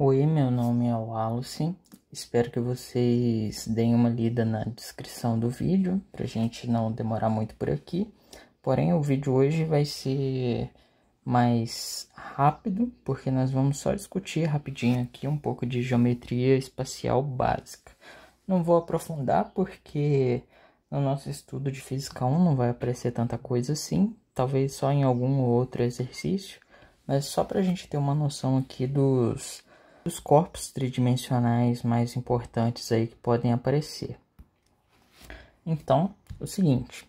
Oi, meu nome é Wallace. Espero que vocês deem uma lida na descrição do vídeo, pra gente não demorar muito por aqui. Porém, o vídeo hoje vai ser mais rápido, porque nós vamos só discutir rapidinho aqui um pouco de geometria espacial básica. Não vou aprofundar porque no nosso estudo de Física 1 não vai aparecer tanta coisa assim, talvez só em algum outro exercício, mas só para a gente ter uma noção aqui dos corpos tridimensionais mais importantes aí que podem aparecer. Então, o seguinte,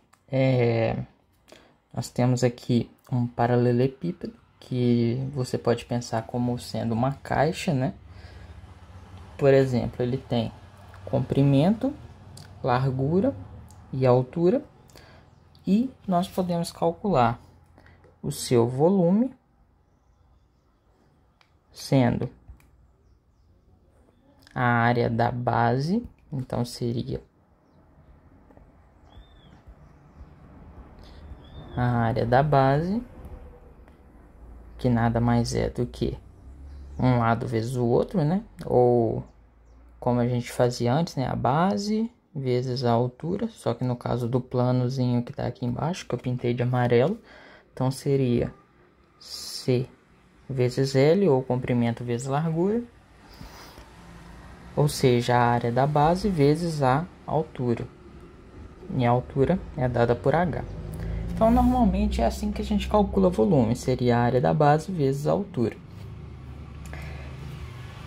nós temos aqui um paralelepípedo, que você pode pensar como sendo uma caixa, né? Por exemplo, ele tem comprimento, largura e altura, e nós podemos calcular o seu volume, sendo a área da base, então seria a área da base, que nada mais é do que um lado vezes o outro, né? Ou como a gente fazia antes, né? A base vezes a altura, só que no caso do planozinho que tá aqui embaixo, que eu pintei de amarelo, então seria C vezes L, ou comprimento vezes largura, ou seja, a área da base vezes a altura, e a altura é dada por H. Então, normalmente é assim que a gente calcula volume, seria a área da base vezes a altura.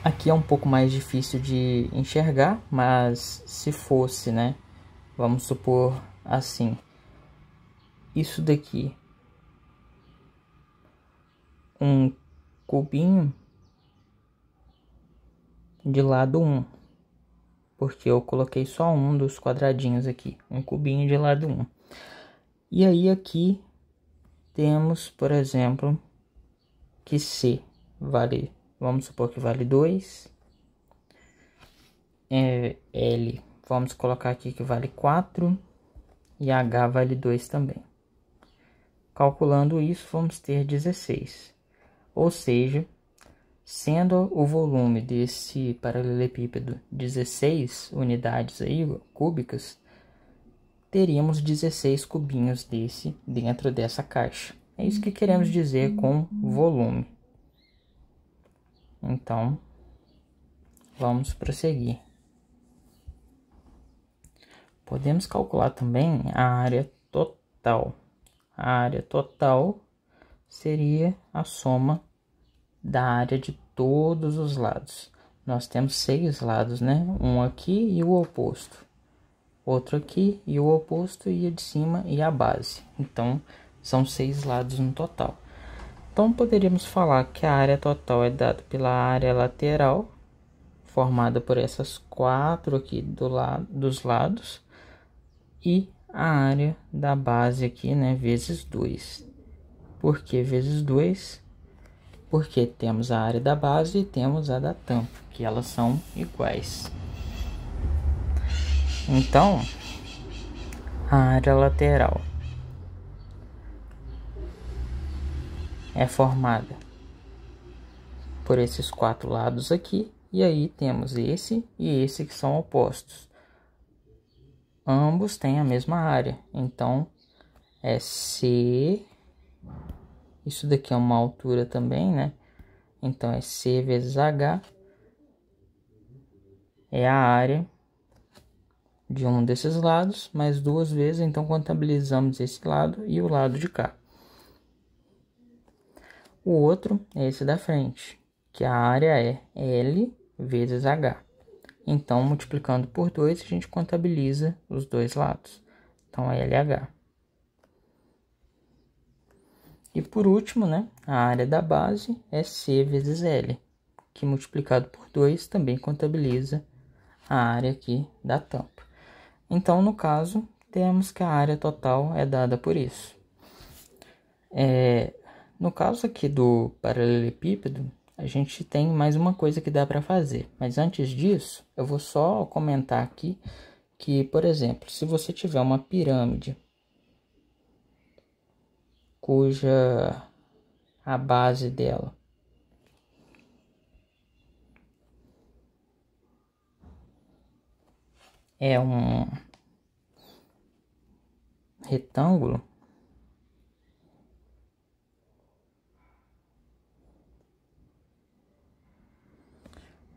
Aqui é um pouco mais difícil de enxergar, mas se fosse, né, vamos supor assim, isso daqui, um cubinho de lado 1, porque eu coloquei só um dos quadradinhos aqui, um cubinho de lado 1. E aí aqui temos, por exemplo, que C vale, vamos supor que vale 2, L, vamos colocar aqui que vale 4, e H vale 2 também. Calculando isso, vamos ter 16. Ou seja, sendo o volume desse paralelepípedo 16 unidades aí, cúbicas, teríamos 16 cubinhos desse dentro dessa caixa. É isso que queremos dizer com volume. Então, vamos prosseguir. Podemos calcular também a área total. A área total seria a soma da área de todos os lados. Nós temos 6 lados, né? Um aqui e o oposto. Outro aqui e o oposto, e a de cima e a base. Então, são 6 lados no total. Então, poderíamos falar que a área total é dada pela área lateral, formada por essas 4 aqui dos lados, e a área da base aqui, né, vezes 2. Por que vezes 2? Porque temos a área da base e temos a da tampa, que elas são iguais. Então, a área lateral é formada por esses 4 lados aqui, e aí temos esse e esse que são opostos. Ambos têm a mesma área, então é C, isso daqui é uma altura também, né? Então é C vezes H, é a área de um desses lados, mais 2 vezes, então contabilizamos esse lado e o lado de cá. O outro é esse da frente, que a área é L vezes H. Então, multiplicando por 2, a gente contabiliza os dois lados. Então, é LH. E por último, né, a área da base é C vezes L, que multiplicado por 2 também contabiliza a área aqui da tampa. Então, no caso, temos que a área total é dada por isso. No caso aqui do paralelepípedo, a gente tem mais uma coisa que dá para fazer. Mas antes disso, eu vou só comentar aqui que, por exemplo, se você tiver uma pirâmide cuja a base dela é um retângulo,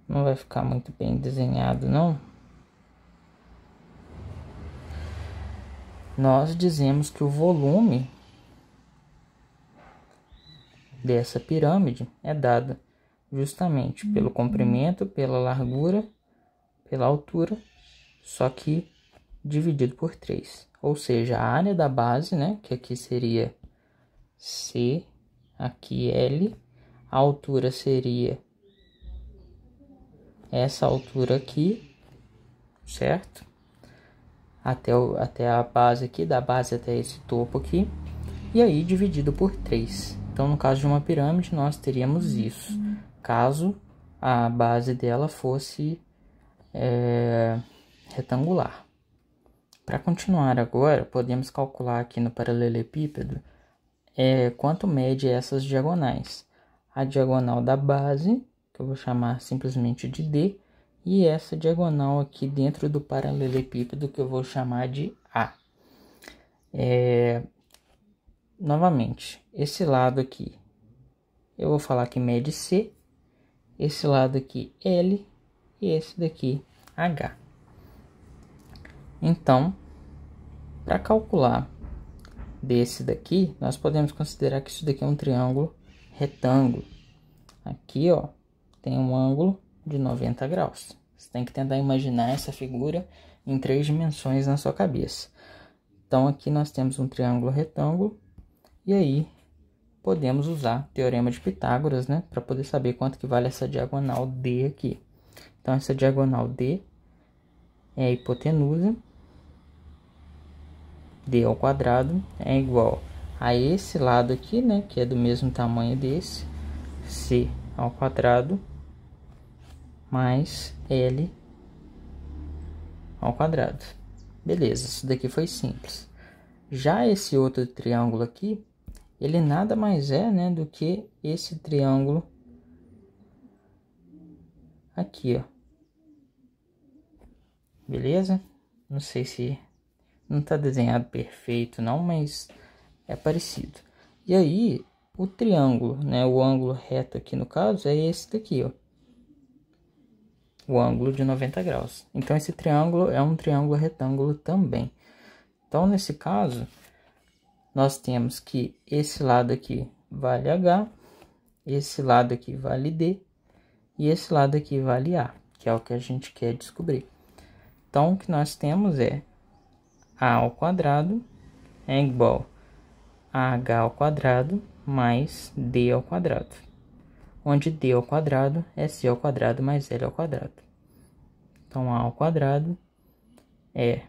não vai ficar muito bem desenhado, não. Nós dizemos que o volume dessa pirâmide é dado justamente pelo comprimento, pela largura, pela altura, só que dividido por 3. Ou seja, a área da base, né, que aqui seria C, aqui L, a altura seria essa altura aqui, certo? Até a base aqui, da base até esse topo aqui, e aí dividido por 3. Então, no caso de uma pirâmide, nós teríamos isso, caso a base dela fosse retangular. Para continuar agora, podemos calcular aqui no paralelepípedo quanto mede essas diagonais. A diagonal da base, que eu vou chamar simplesmente de D, e essa diagonal aqui dentro do paralelepípedo, que eu vou chamar de A. Novamente, esse lado aqui, eu vou falar que mede C, esse lado aqui L, e esse daqui H. Então, para calcular desse daqui, nós podemos considerar que isso daqui é um triângulo retângulo. Aqui, ó, tem um ângulo de 90 graus. Você tem que tentar imaginar essa figura em 3 dimensões na sua cabeça. Então, aqui nós temos um triângulo retângulo. E aí, podemos usar o Teorema de Pitágoras, né? Para poder saber quanto que vale essa diagonal D aqui. Então, essa diagonal D é a hipotenusa. D ao quadrado é igual a esse lado aqui, né? Que é do mesmo tamanho desse. C ao quadrado mais L ao quadrado. Beleza, isso daqui foi simples. Já esse outro triângulo aqui, ele nada mais é, né, do que esse triângulo aqui, ó. Beleza? Não sei se não tá desenhado perfeito não, mas é parecido. E aí, o triângulo, né, o ângulo reto aqui no caso é esse daqui, ó. O ângulo de 90 graus. Então, esse triângulo é um triângulo retângulo também. Então, nesse caso, nós temos que esse lado aqui vale H, esse lado aqui vale D, e esse lado aqui vale A, que é o que a gente quer descobrir. Então, o que nós temos é A ao quadrado é igual a H ao quadrado mais D ao quadrado, onde D ao quadrado é C ao quadrado mais L ao quadrado. Então, A ao quadrado é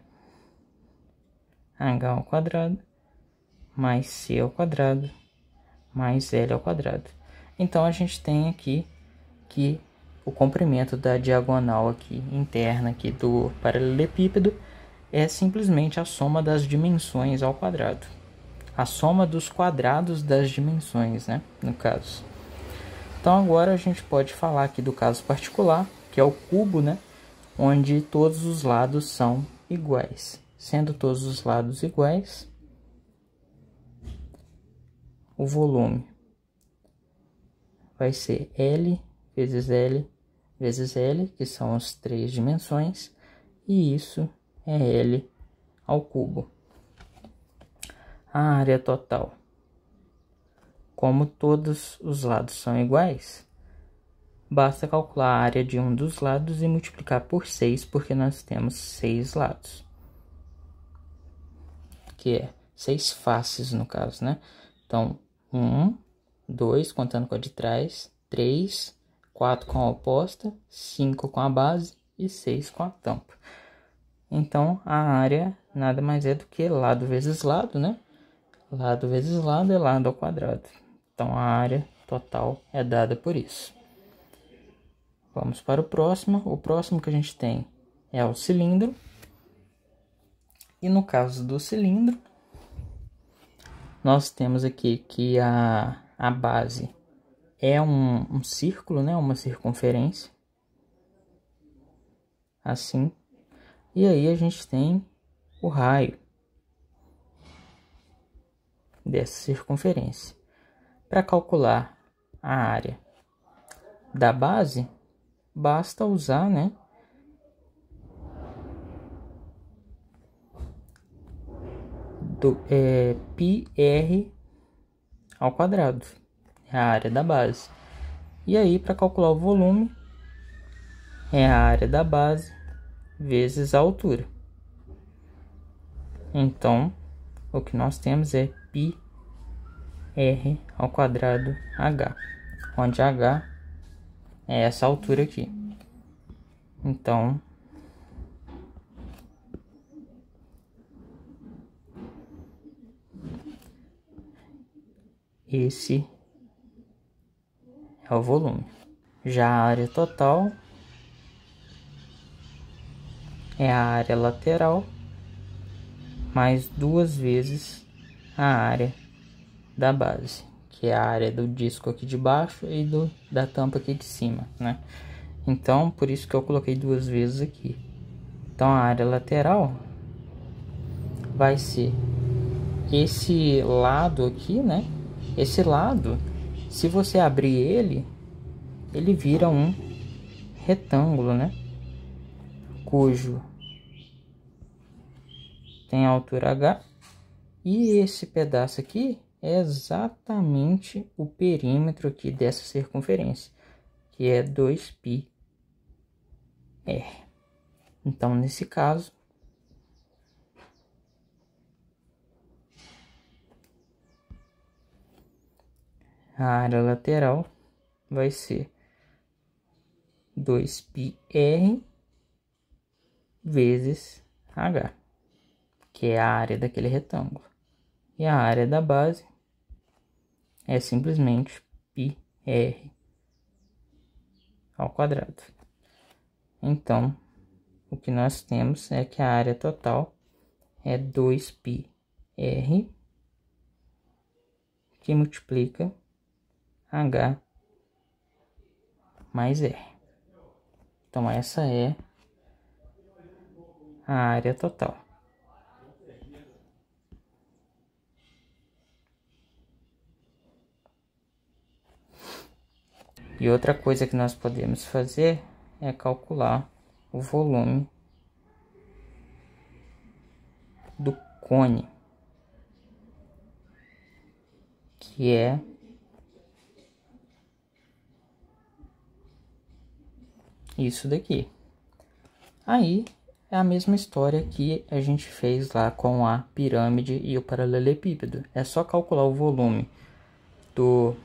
H ao quadrado mais C ao quadrado mais L ao quadrado. Então, a gente tem aqui que o comprimento da diagonal aqui interna aqui do paralelepípedo é simplesmente a soma das dimensões ao quadrado. A soma dos quadrados das dimensões, né, no caso. Então, agora a gente pode falar aqui do caso particular, que é o cubo, né, onde todos os lados são iguais. Sendo todos os lados iguais, o volume vai ser L vezes L vezes L, que são as 3 dimensões, e isso é L ao cubo. A área total. Como todos os lados são iguais, basta calcular a área de um dos lados e multiplicar por 6, porque nós temos 6 lados. Que é 6 faces no caso, né? Então, 1, 2, contando com a de trás, 3, 4 com a oposta, 5 com a base e 6 com a tampa. Então, a área nada mais é do que lado vezes lado, né? Lado vezes lado é lado ao quadrado. Então, a área total é dada por isso. Vamos para o próximo. O próximo que a gente tem é o cilindro. E no caso do cilindro, nós temos aqui que a base é um círculo, né? Uma circunferência. Assim. E aí a gente tem o raio dessa circunferência. Para calcular a área da base, basta usar, né, πr ao quadrado, é a área da base. E aí, para calcular o volume, é a área da base vezes a altura. Então, o que nós temos é πr ao quadrado h, onde h é essa altura aqui. Então, esse é o volume. Já a área total é a área lateral mais 2 vezes a área da base, que é a área do disco aqui de baixo e da tampa aqui de cima, né? Então, por isso que eu coloquei 2 vezes aqui. Então, a área lateral vai ser esse lado aqui, né? Esse lado, se você abrir ele vira um retângulo, né? Cujo tem a altura h, e esse pedaço aqui é exatamente o perímetro aqui dessa circunferência, que é 2πr. Então, nesse caso, a área lateral vai ser 2πr vezes h, que é a área daquele retângulo. E a área da base é simplesmente πr ao quadrado. Então, o que nós temos é que a área total é 2πr que multiplica h mais r. Então, essa é a área total. E outra coisa que nós podemos fazer é calcular o volume do cone, que é isso daqui. Aí é a mesma história que a gente fez lá com a pirâmide e o paralelepípedo. É só calcular o volume do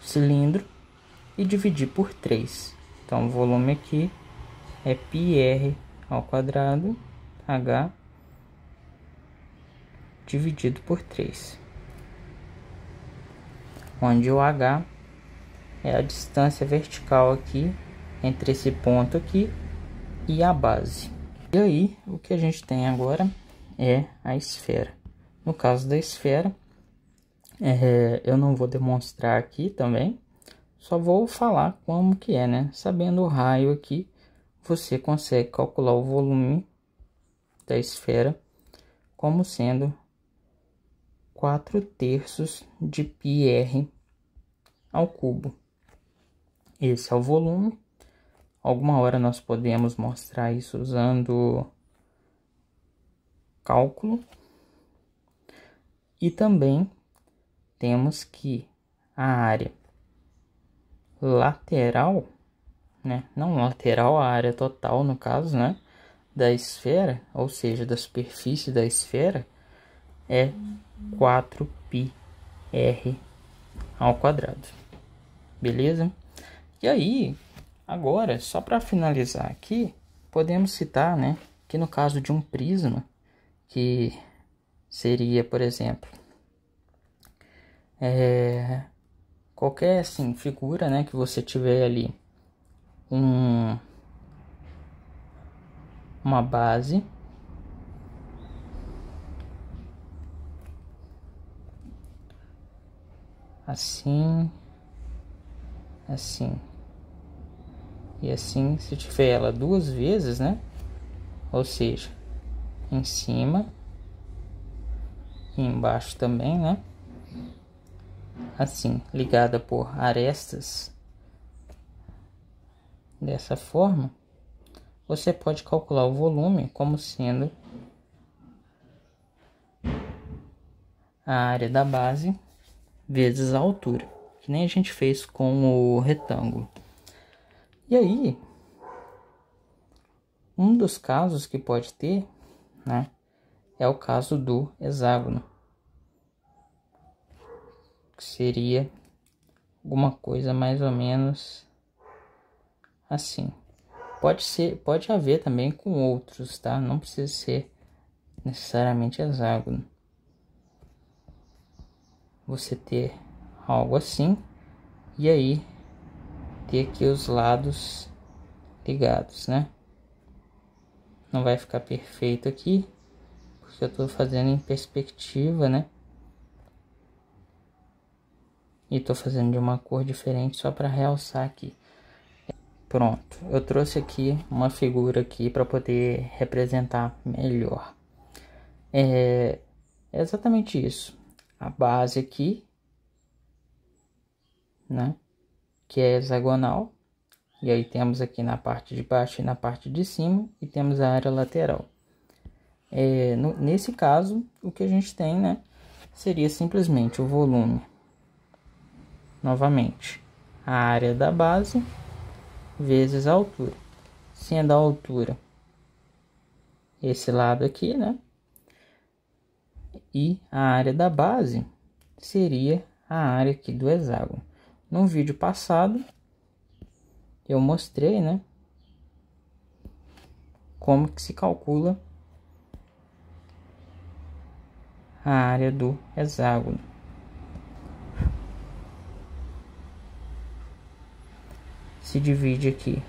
cilindro e dividir por 3. Então, o volume aqui é πr ao quadrado h dividido por 3, onde o h é a distância vertical aqui entre esse ponto aqui e a base. E aí, o que a gente tem agora é a esfera. No caso da esfera, eu não vou demonstrar aqui também, só vou falar como que é, né? Sabendo o raio aqui, você consegue calcular o volume da esfera como sendo 4/3 de πr ao cubo. Esse é o volume. Alguma hora nós podemos mostrar isso usando cálculo. E também temos que a área lateral, né? Não lateral, a área total no caso, né? Da esfera, ou seja, da superfície da esfera, é 4πr ao quadrado. Beleza? E aí, agora, só para finalizar aqui, podemos citar, né, que no caso de um prisma, que seria, por exemplo, qualquer assim, figura, né, que você tiver ali uma base assim, assim e assim, se tiver ela 2 vezes, né, ou seja, em cima e embaixo também, né? Assim, ligada por arestas, dessa forma, você pode calcular o volume como sendo a área da base vezes a altura, que nem a gente fez com o retângulo. E aí, um dos casos que pode ter, né, é o caso do hexágono, que seria alguma coisa mais ou menos assim. Pode haver também com outros, tá? Não precisa ser necessariamente hexágono. Você ter algo assim e aí ter aqui os lados ligados, né? Não vai ficar perfeito aqui, porque eu tô fazendo em perspectiva, né? E tô fazendo de uma cor diferente só para realçar aqui. Pronto, eu trouxe aqui uma figura aqui para poder representar melhor. É exatamente isso. A base aqui, né? Que é hexagonal. E aí temos aqui na parte de baixo e na parte de cima. E temos a área lateral. Nesse caso, o que a gente tem, né? Seria simplesmente o volume. Novamente, a área da base vezes a altura. Sendo a altura esse lado aqui, né? E a área da base seria a área aqui do hexágono. No vídeo passado, eu mostrei, né? Como que se calcula a área do hexágono. Se divide aqui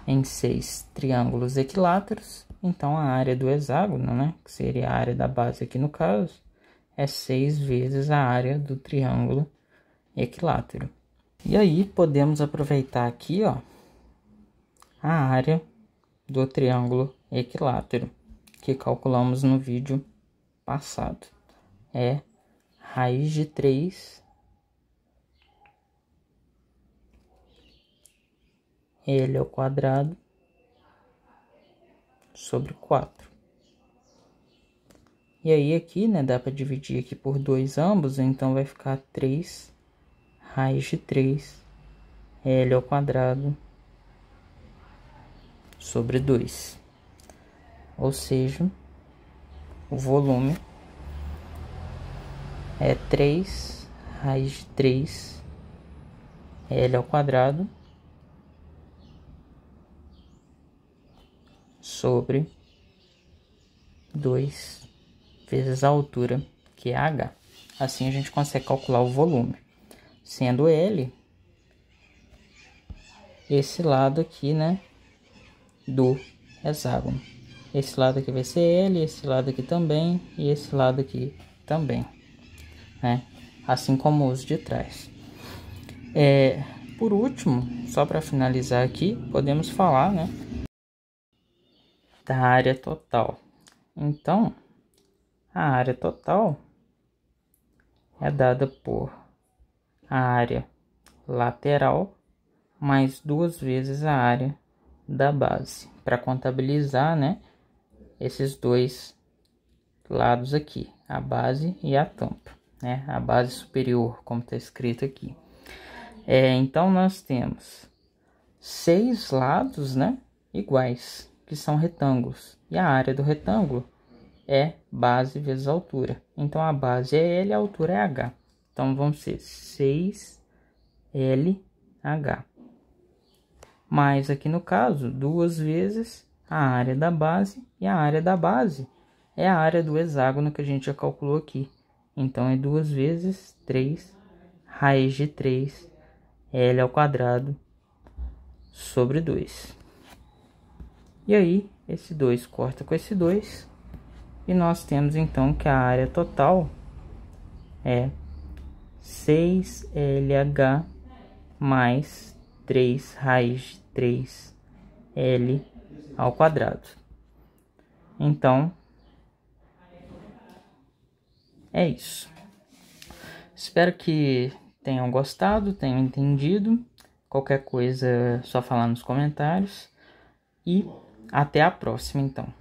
em 6 triângulos equiláteros. Então a área do hexágono, né, que seria a área da base aqui no caso, é 6 vezes a área do triângulo equilátero. E aí podemos aproveitar aqui, ó, a área do triângulo equilátero que calculamos no vídeo passado. É raiz de 3 L ao quadrado sobre 4. E aí aqui, né, dá para dividir aqui por 2 ambos, então vai ficar 3 raiz de 3 L ao quadrado sobre 2. Ou seja, o volume é 3 raiz de 3 L ao quadrado sobre 2 vezes a altura, que é h. Assim a gente consegue calcular o volume, sendo L esse lado aqui, né, do hexágono. Esse lado aqui vai ser L, esse lado aqui também e esse lado aqui também, né? Assim como os de trás. Por último, só para finalizar aqui, podemos falar, né, da área total. Então, a área total é dada por a área lateral mais 2 vezes a área da base, para contabilizar, né, esses dois lados aqui, a base e a tampa, né, a base superior, como está escrito aqui. Então nós temos 6 lados, né, iguais, que são retângulos, e a área do retângulo é base vezes altura. Então a base é L, a altura é H. Então vão ser 6LH. Mas aqui no caso, 2 vezes a área da base, e a área da base é a área do hexágono que a gente já calculou aqui. Então é 2 vezes 3 raiz de 3 L ao quadrado sobre 2. E aí, esse 2 corta com esse 2. E nós temos então que a área total é 6LH mais 3 raiz de 3L ao quadrado. Então, é isso. Espero que tenham gostado, tenham entendido. Qualquer coisa, só falar nos comentários. E até a próxima, então.